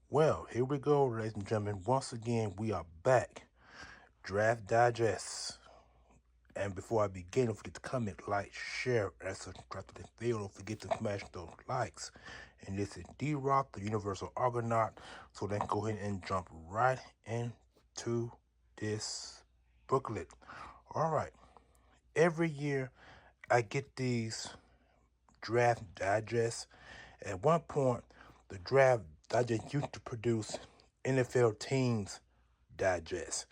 Well, here we go, ladies and gentlemen. Once again, we are back. Draft Digest. And before I begin, don't forget to comment, like, share, and subscribe to the video. Don't forget to smash those likes. And this is D-Rock, the Universal Argonaut. So let's go ahead and jump right into this booklet. All right. Every year, I get these draft digests. At one point, the draft digest used to produce NFL teams digest.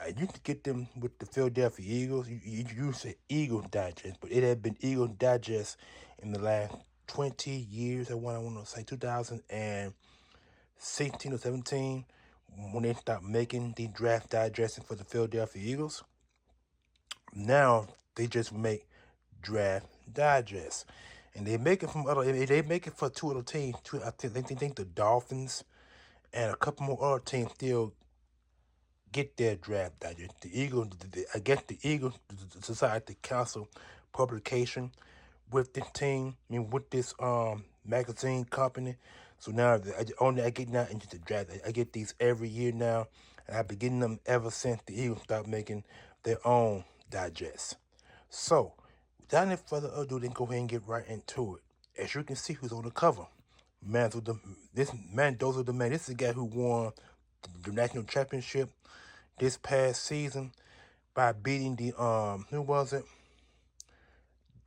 I used to get them with the Philadelphia Eagles. You used to say Eagle Digest, but it had been Eagle Digest in the last 20 years. I want to say 2016 or 17 when they stopped making the draft digesting for the Philadelphia Eagles. Now they just make draft digest, and they make it from other. They make it for two other teams. I think the Dolphins and a couple more other teams still get their draft digest. The Eagle, I guess the Eagle decided to cancel publication with this team. I mean, with this magazine company. So now I get now into the draft. I get these every year now, and I've been getting them ever since the Eagles stopped making their own digest. So, without any further ado, then go ahead and get right into it. As you can see, who's on the cover. This Mendoza the man. This is the guy who won the national championship this past season by beating the who was it?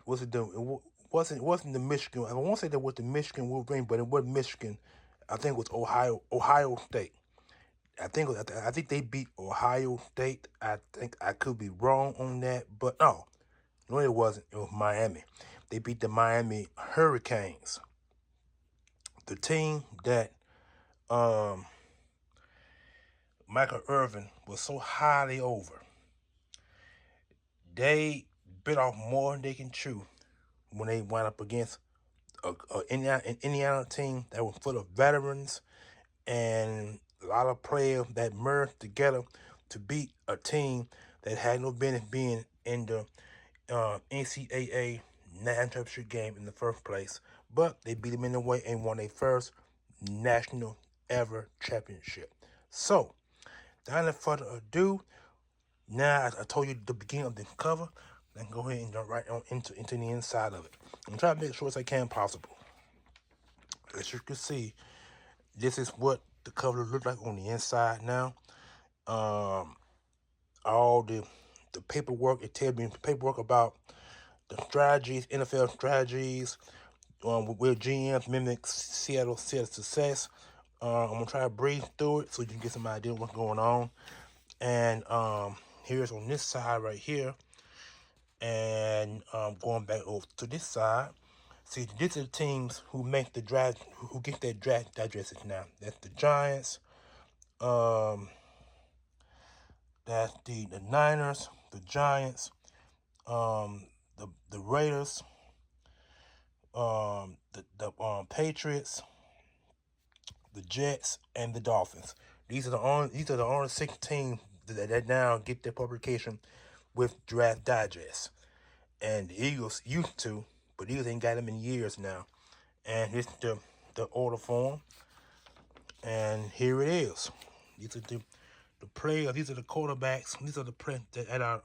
Was it the it wasn't the Michigan? I won't say that was the Michigan Wolverine, but it was Michigan. I think it was Ohio State. I think they beat Ohio State. I think I could be wrong on that, but no, it wasn't. It was Miami. They beat the Miami Hurricanes, the team that um, Michael Irvin was so highly over. They bit off more than they can chew when they went up against an Indiana team that was full of veterans and a lot of players that merged together to beat a team that had no business being in the NCAA national championship game in the first place. But they beat them in the way and won their first national ever championship. So, without any further ado, now I told you the beginning of the cover. Then go ahead and jump right on into the inside of it. I'm trying to make sure as I can possible. As you can see, this is what the cover looks like on the inside now. All the paperwork, it tells me paperwork about the strategies, NFL strategies, where GMs mimic Seattle success. I'm gonna try to breeze through it so you can get some idea of what's going on. And here's on this side right here, and going back over to this side. See, these are the teams who make the draft, who get their draft digesters now. That's the Giants. Um, that's the Niners, the Giants, the Raiders, the Patriots, the Jets, and the Dolphins. These are the only 6 teams that now get their publication with Draft Digest. And the Eagles used to, but Eagles ain't got them in years now. And it's the order form. And here it is. These are the players. These are the quarterbacks. These are the players that are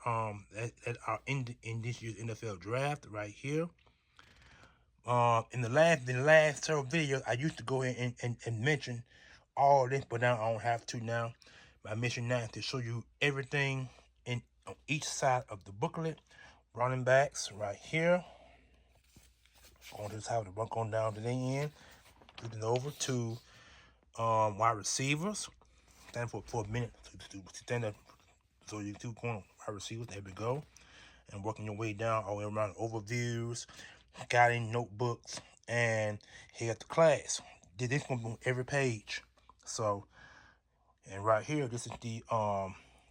in this year's NFL draft right here. In the last several videos, I used to go ahead and mention all this, but now I don't have to now. My mission now is to show you everything on each side of the booklet. Running backs right here. Going to the side, run on down to the end. Moving over to wide receivers. Stand for a minute to stand up. So you two going wide receivers. There we go. And working your way down all the way around overviews, guiding notebooks, and here at the class. This one on every page. So, and right here, this is the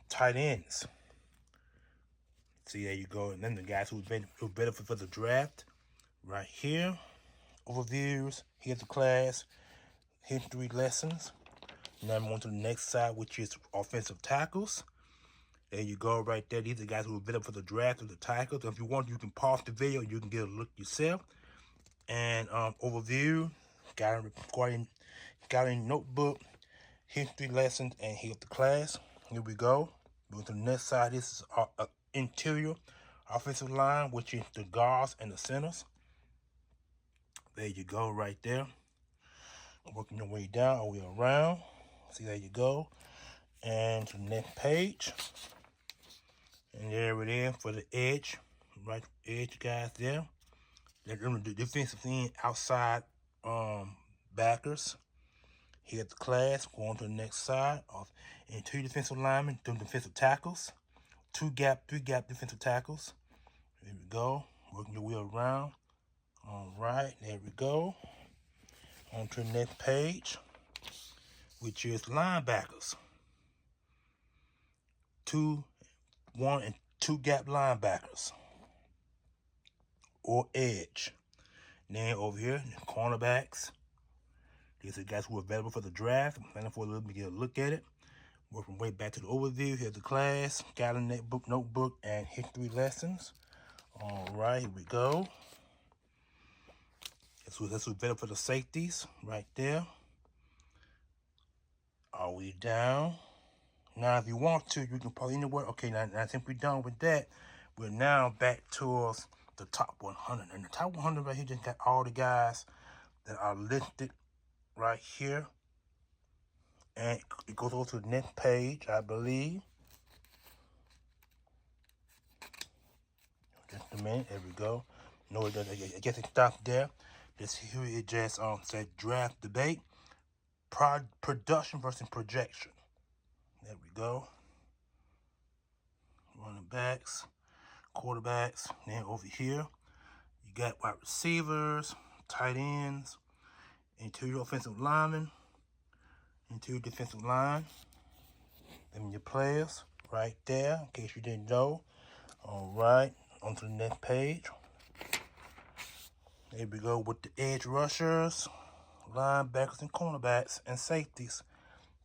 tight ends. See, there you go. And then the guys who benefit for the draft. Right here, overviews. Here's the class, history lessons. Now I'm on to the next side, which is offensive tackles. There you go, right there. These are the guys who will bid up for the draft of the tackles. If you want, you can pause the video. You can get a look yourself. And overview, got a notebook, history lessons, and here's the class. Here we go. Go to the next side. This is our interior offensive line, which is the guards and the centers. There you go, right there. Working your way down, all the way around. See, there you go. And to the next page. And there it is for the edge. Right, edge guys there. The defensive end outside backers. Here's the class. Going to the next side. And 2 defensive linemen, 2 defensive tackles. 3 gap defensive tackles. There we go. Working your way around. All right, there we go. On to the next page, which is linebackers. 1 and 2 gap linebackers. Or edge. Then over here, cornerbacks. These are the guys who are available for the draft. I'm planning for a little bit to get a look at it. Working way back to the overview. Here's the class, calendar notebook, and history lessons. All right, here we go. That's what's available for the safeties right there. All the way down. Now, if you want to, you can probably anywhere. Okay, now since we're done with that, we're now back towards the top 100. And the top 100 right here just got all the guys that are listed right here. And it goes over to the next page, I believe. Just a minute, there we go. No, it doesn't. I guess it stopped there. This here it just said draft debate, production versus projection. There we go. Running backs, quarterbacks. Then over here, you got wide receivers, tight ends, interior offensive linemen, interior defensive line. Them your players right there, in case you didn't know. All right, on to the next page. There we go with the edge rushers, linebackers and cornerbacks, and safeties.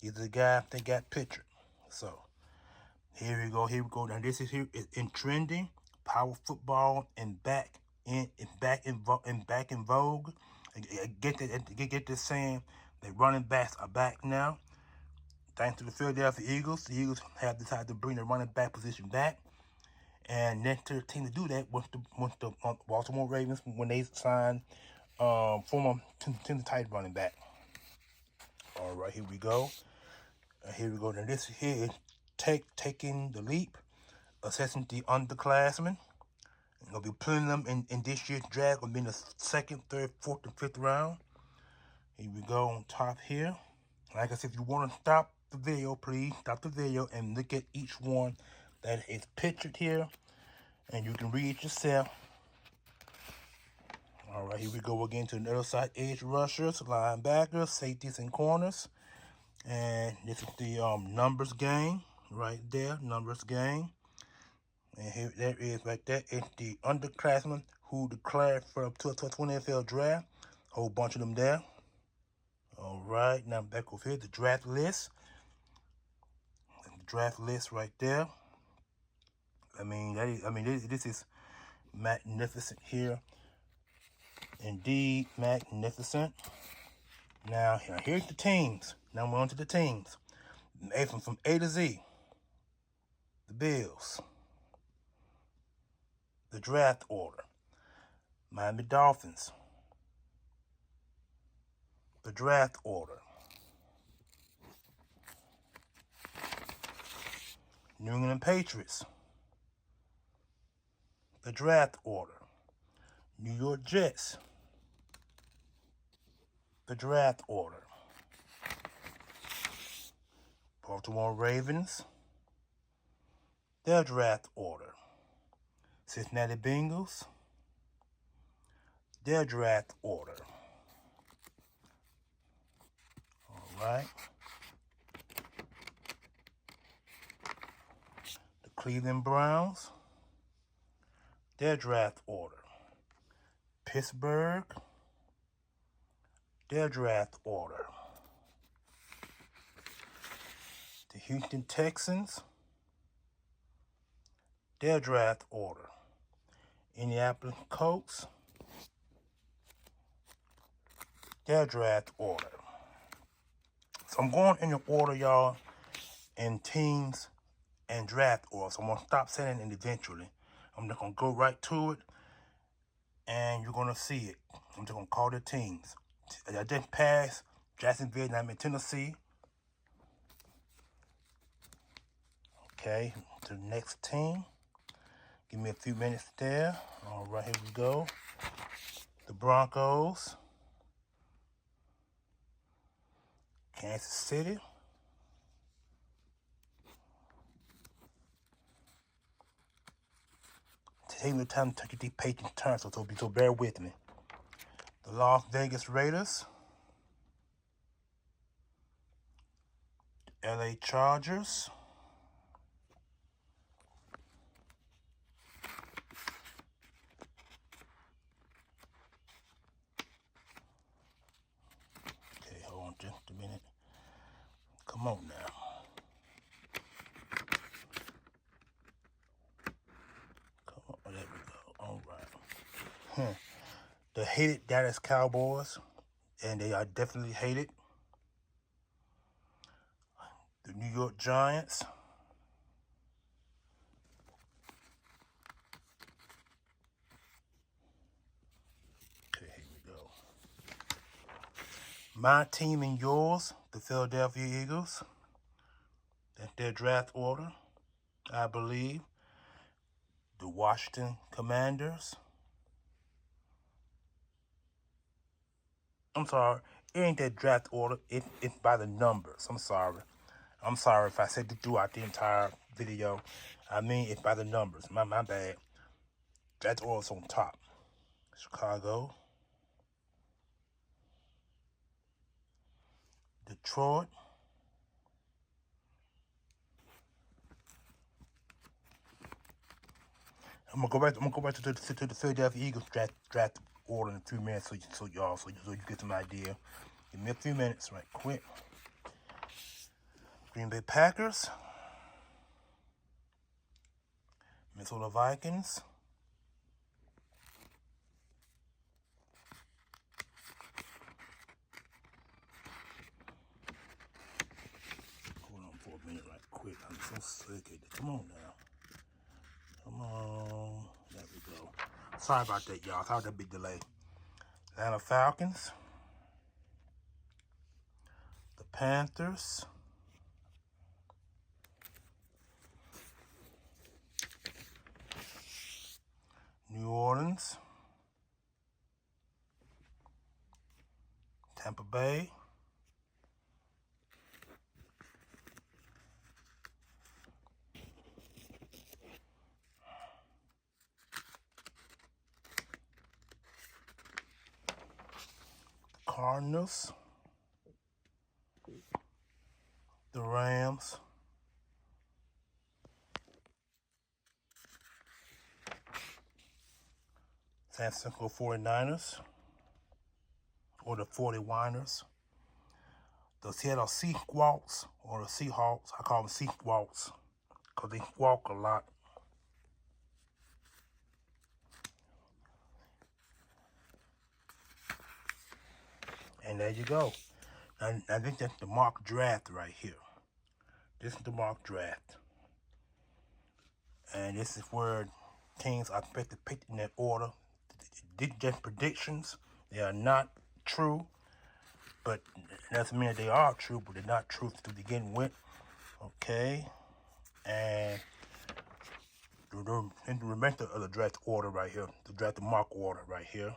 These are the guys that got pictured. So here we go. Now this is here in trending, power football, and back in vogue. Get this saying that running backs are back now. Thanks to the Philadelphia Eagles, the Eagles have decided to bring the running back position back. And next to the team to do that was the Baltimore Ravens when they signed former Tennessee Titans running back. All right, here we go. Here we go. Now this here is taking the leap, assessing the underclassmen. I'll be putting them in this year's draft. Will be in the 2nd, 3rd, 4th, and 5th round. Here we go on top here. Like I said, if you want to stop the video, please stop the video and look at each one that is pictured here, and you can read it yourself. All right, here we go again to the other side. Edge rushers, linebackers, safeties, and corners. And this is the numbers game right there, numbers game. And here there is right there. It's the underclassmen who declared for the 2020 NFL draft. Whole bunch of them there. All right, now back over here, the draft list. The draft list right there. This is magnificent here. Indeed, magnificent. Now here's the teams. Now we're on to the teams. From A to Z. The Bills. The draft order. Miami Dolphins. The draft order. New England Patriots. The draft order. New York Jets. The draft order. Baltimore Ravens. Their draft order. Cincinnati Bengals. Their draft order. All right. The Cleveland Browns. Their draft order. Pittsburgh. Their draft order. The Houston Texans. Their draft order. Indianapolis Colts. their draft order. So I'm going in the order, y'all, in teams and draft order. So I'm going to stop saying it eventually. I'm just going to go right to it, and you're going to see it. I'm just going to call the teams. I just passed Jacksonville, and I'm in Tennessee. Okay, to the next team. Give me a few minutes there. All right, here we go. The Broncos. Kansas City. Taking the time to get these pages turned, so bear with me. The Las Vegas Raiders. LA Chargers. Okay, hold on just a minute. Come on now. Come on, there we go. All right. The hated Dallas Cowboys, and they are definitely hated. The New York Giants. Okay, here we go. My team and yours, the Philadelphia Eagles. That's their draft order, I believe. The Washington Commanders. I'm sorry, it ain't that draft order. It's by the numbers. I'm sorry. I'm sorry if I said it throughout the entire video. I mean, it's by the numbers. My bad. Draft order's on top. Chicago. Detroit. I'm gonna go back to the Philadelphia Eagles draft order in a few minutes, so you get some idea. Give me a few minutes, right quick. Green Bay Packers. Minnesota Vikings. Hold on for a minute, right quick. I'm so sick of it. Come on now. Come on. There we go. Sorry about that, y'all. Sorry about that big delay. Atlanta Falcons. The Panthers. New Orleans. Tampa Bay. Cardinals. The Rams. San Francisco 49ers. Or the 40-winers. The Seattle Seahawks or the Seahawks. I call them Seahawks because they walk a lot. And there you go. And I think that's the mock draft right here. This is the mock draft. And this is where teams are expected to pick in that order. These are just predictions. They are not true. But it doesn't mean that they are true, but they're not true to begin with. Okay. And the remainder of the draft order right here. The draft mock order right here.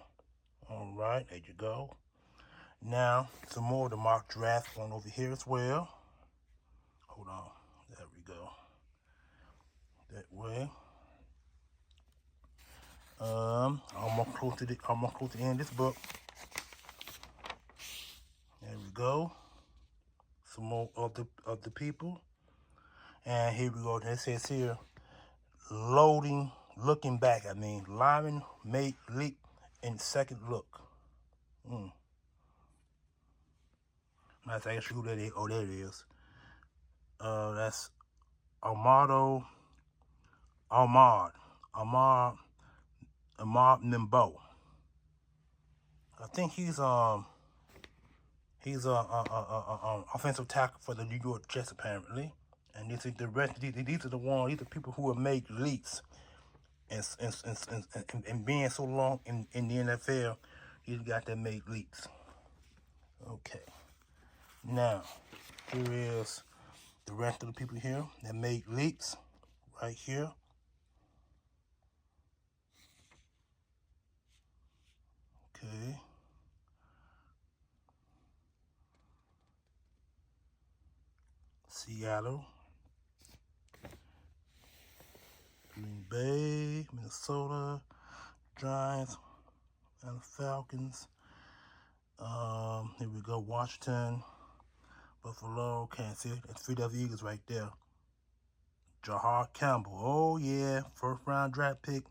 All right, there you go. Now, some more of the mock draft one over here as well. Hold on. There we go. That way. Almost close to the end of this book. There we go. Some more of the people. And here we go. It says here, looking back. Lyman made leap in second look. That's actually who that is. Oh, there it is. That's Ahmad Nimbo. I think he's He's a offensive tackle for the New York Jets apparently. And these are the rest. These are the ones. These are people who have made leaps and being so long in the NFL. These guys that made leaps. Okay. Now, here is the rest of the people here that made leaps right here. Okay. Seattle, Green Bay, Minnesota, Giants, and the Falcons. Here we go, Washington, Buffalo, Kansas City. That's Philadelphia Eagles right there. Jahar Campbell, oh yeah, first round draft pick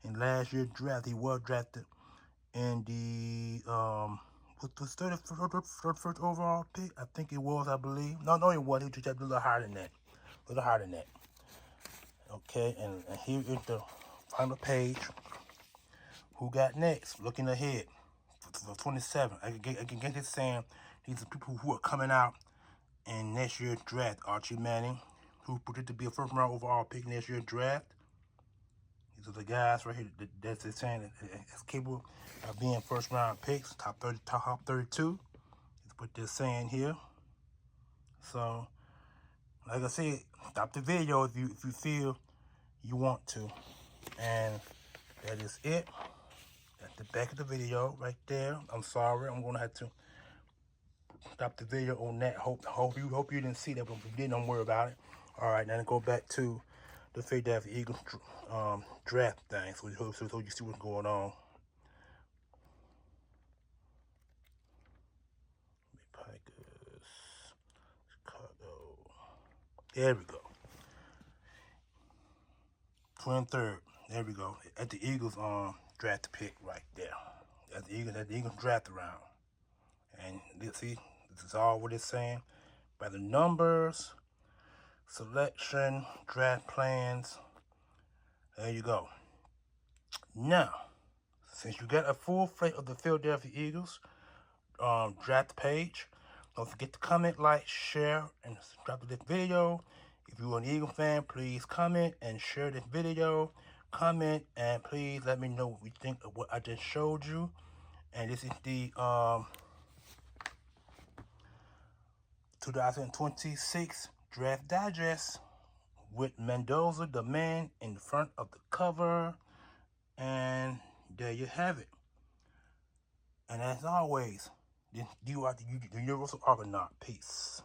in last year's draft. He was drafted in the what was 31st overall pick? I think it was, I believe. No, it wasn't. He was just a little higher than that. Okay, and here is the final page. Who got next? Looking ahead for 27. I can get this saying these are people who are coming out in next year's draft. Archie Manning, who predicted to be a first round overall pick next year's draft. These are the guys right here that's saying that's capable of being first round picks, top 30, top 32. That's what they're saying here. So, like I said, stop the video if you feel you want to. And that is it. That's the back of the video right there. I'm sorry, I'm gonna have to stop the video on that. Hope you didn't see that, but if you didn't, don't worry about it. All right, now to go back to the Philadelphia Eagles draft thing, so you see what's going on. Packers, Chicago. There we go. 23rd. There we go. At the Eagles draft pick right there. At the Eagles draft round. And let's see, this is all what it's saying. By the numbers, selection, draft plans. There you go. Now, since you got a full plate of the Philadelphia Eagles draft page, don't forget to comment, like, share, and subscribe to this video. If you're an Eagle fan, please comment and share this video. Comment and please let me know what you think of what I just showed you. And this is the 2026 Draft Digest with Mendoza, the man, in front of the cover. And there you have it. And as always, you are the Universal Argonaut. Peace.